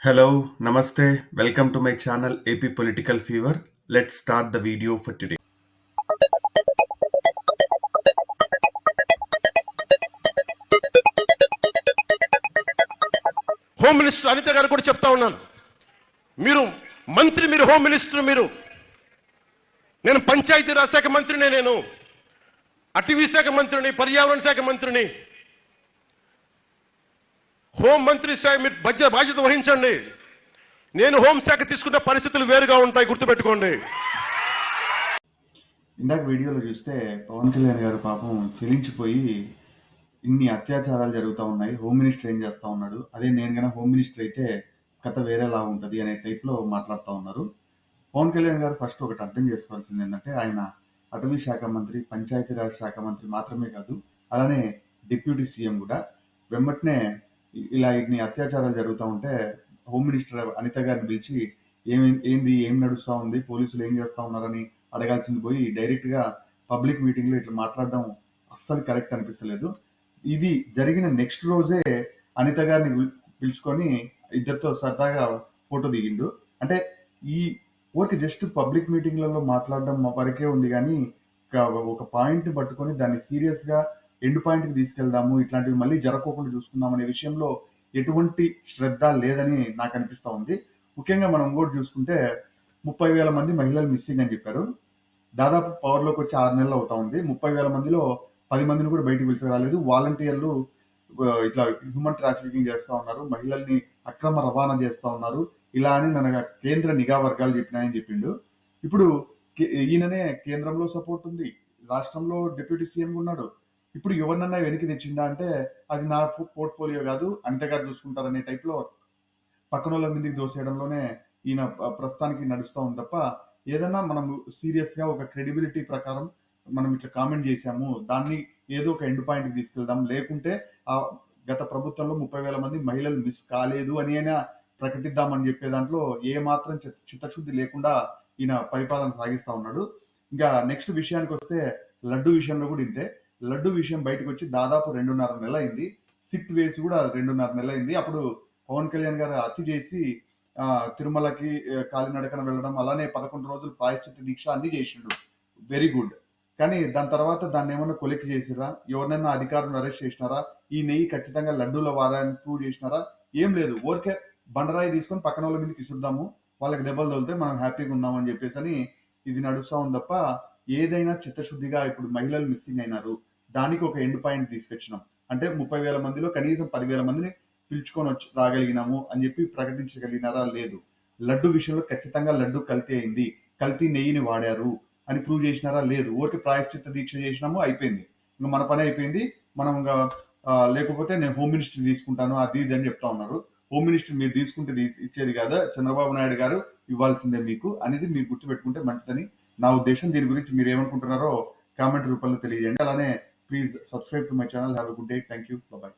Hello, Namaste. Welcome to my channel AP Political Fever. Let's start the video for today. Home minister Anitha garu కూడా చెప్తా ఉన్నాను. మీరు మంత్రి, మీరు హోమ్ మినిస్టర్, నేను పంచాయతీరాజ్ శాఖ మంత్రిని, నేను అటవీ శాఖ మంత్రిని, పర్యావరణ శాఖ మంత్రిని, హోం మంత్రి శాఖ మీరు బాధ్యత వహించండి. నేను హోంశాఖ తీసుకున్న పరిస్థితులు వేరుగా ఉంటాయి, గుర్తుపెట్టుకోండి. ఇందాక వీడియోలో చూస్తే పవన్ కళ్యాణ్ గారు పాపం చెలించిపోయి ఇన్ని అత్యాచారాలు జరుగుతూ ఉన్నాయి, హోమ్ మినిస్టర్ ఏం చేస్తూ ఉన్నాడు, అదే నేను కన్నా హోమ్ మినిస్టర్ అయితే కథ వేరేలా ఉంటుంది అనే టైప్లో మాట్లాడుతూ ఉన్నారు. పవన్ కళ్యాణ్ గారు ఫస్ట్ ఒకటి అర్థం చేసుకోవాల్సింది ఏంటంటే ఆయన అటవీ శాఖ మంత్రి, పంచాయతీరాజ్ శాఖ మంత్రి మాత్రమే కాదు, అలానే డిప్యూటీ సీఎం కూడా. వెంబటనే ఇలా ఇన్ని అత్యాచారాలు జరుగుతూ ఉంటే హోమ్ మినిస్టర్ అనిత గారిని పిలిచి ఏం నడుస్తూ ఉంది, పోలీసులు ఏం చేస్తూ ఉన్నారని అడగాల్సింది పోయి డైరెక్ట్గా పబ్లిక్ మీటింగ్లో ఇట్లా మాట్లాడడం అస్సలు కరెక్ట్ అనిపిస్తలేదు. ఇది జరిగిన నెక్స్ట్ రోజే అనిత గారిని పిలుచుకొని ఇద్దరితో సరదాగా ఫోటో దిగిండు. అంటే ఈ ఊరికి జస్ట్ పబ్లిక్ మీటింగ్లలో మాట్లాడడం వరకే ఉంది కానీ ఒక పాయింట్ని పట్టుకొని దాన్ని సీరియస్గా ఎండ్ పాయింట్కి తీసుకెళ్దాము, ఇట్లాంటివి మళ్ళీ జరగకుండా చూసుకుందాం అనే విషయంలో ఎటువంటి శ్రద్ధ లేదని నాకు అనిపిస్తూ ఉంది. ముఖ్యంగా మనం ఇంకోటి చూసుకుంటే 30,000 మంది మహిళలు మిస్సింగ్ అని చెప్పారు. దాదాపు పవర్లోకి వచ్చి 6 నెలలు అవుతా ఉంది. 30,000 మందిలో 10 మందిని కూడా బయటికి పిలిచరాలేదు. వాలంటీర్లు ఇట్లా హ్యూమన్ ట్రాఫికింగ్ చేస్తూ ఉన్నారు, మహిళల్ని అక్రమ రవాణా చేస్తూ ఉన్నారు, ఇలా అని మన కేంద్ర నిఘా వర్గాలు చెప్పినాయని చెప్పిండు. ఇప్పుడు ఈయననే కేంద్రంలో సపోర్ట్ ఉంది, రాష్ట్రంలో డిప్యూటీ సీఎం ఉన్నాడు. ఇప్పుడు ఎవరినన్నా వెనక్కి తెచ్చిందా అంటే అది నా పోర్ట్ఫోలియో కాదు, అనిత గారు చూసుకుంటారనే టైప్లో పక్కన వాళ్ళ మీదకి దోసేయడంలోనే ఈయన ప్రస్తుతానికి నడుస్తూ ఉంది తప్ప ఏదన్నా మనం సీరియస్గా ఒక క్రెడిబిలిటీ ప్రకారం మనం ఇట్లా కామెంట్ చేశాము, దాన్ని ఏదో ఒక ఎండ్ పాయింట్కి తీసుకెళ్దాం, లేకుంటే ఆ గత ప్రభుత్వంలో 30,000 మంది మహిళలు మిస్ కాలేదు అని అయినా ప్రకటిద్దామని చెప్పే దాంట్లో ఏ మాత్రం చిత్తశుద్ధి లేకుండా ఈయన పరిపాలన సాగిస్తూ ఉన్నాడు. ఇంకా నెక్స్ట్ విషయానికి వస్తే లడ్డు విషయంలో కూడా ఇంతే. లడ్డు విషయం బయటకు వచ్చి దాదాపు 2.5 నెలలు అయింది. సిట్ వేసి కూడా 2.5 నెలలు అయింది. అప్పుడు పవన్ కళ్యాణ్ గారు అతి చేసి తిరుమలకి కాలినడకన వెళ్ళడం, అలానే 11 రోజులు ప్రాయశ్చిత్త దీక్ష అన్ని చేసిండు, వెరీ గుడ్. కానీ దాని తర్వాత దాన్ని ఏమన్నా కొలిక్కి చేసిరా, ఎవరినైనా అధికారులను అరెస్ట్ చేసినారా, ఈ నెయ్యి ఖచ్చితంగా లడ్డూల వారాన్ని ప్రూవ్ చేసినారా? ఏం లేదు. ఊరికే బండరాయి తీసుకొని పక్కన వాళ్ళ మీదకి ఇసుద్దాము, వాళ్ళకి దెబ్బలు తగిలితే మనం హ్యాపీగా ఉందామని చెప్పేసి అని ఇది నడుస్తూ ఉంది తప్ప ఏదైనా చిత్తశుద్ధిగా ఇప్పుడు మహిళలు మిస్సింగ్ అయినారు, దానికి ఒక ఎండ్ పాయింట్ తీసుకొచ్చినాం అంటే 30,000 మందిలో కనీసం 10,000 మందిని పిలుచుకొని వచ్చి రాగలిగినాము అని చెప్పి ప్రకటించగలిగినారా? లేదు. లడ్డు విషయంలో ఖచ్చితంగా లడ్డు కల్తీ అయింది, కల్తీ నెయ్యిని వాడారు అని ప్రూవ్ చేసినారా? లేదు. ఊరికి ప్రాయశ్చిత్త దీక్ష చేసినాము, అయిపోయింది. ఇంకా మన పని అయిపోయింది. మనం ఇంకా లేకపోతే నేను హోమ్ మినిస్టర్ తీసుకుంటాను అది ఇది అని చెప్తా ఉన్నారు. హోమ్ మినిస్టర్ మీరు తీసుకుంటే ఇచ్చేది కాదా, చంద్రబాబు నాయుడు గారు ఇవ్వాల్సిందే మీకు అనేది మీరు గుర్తుపెట్టుకుంటే మంచిదని నా ఉద్దేశం. దీని గురించి మీరు ఏమనుకుంటున్నారో కామెంట్ రూపంలో తెలియజేయండి. అలానే please subscribe to my channel. Have a good day. Thank you. Bye.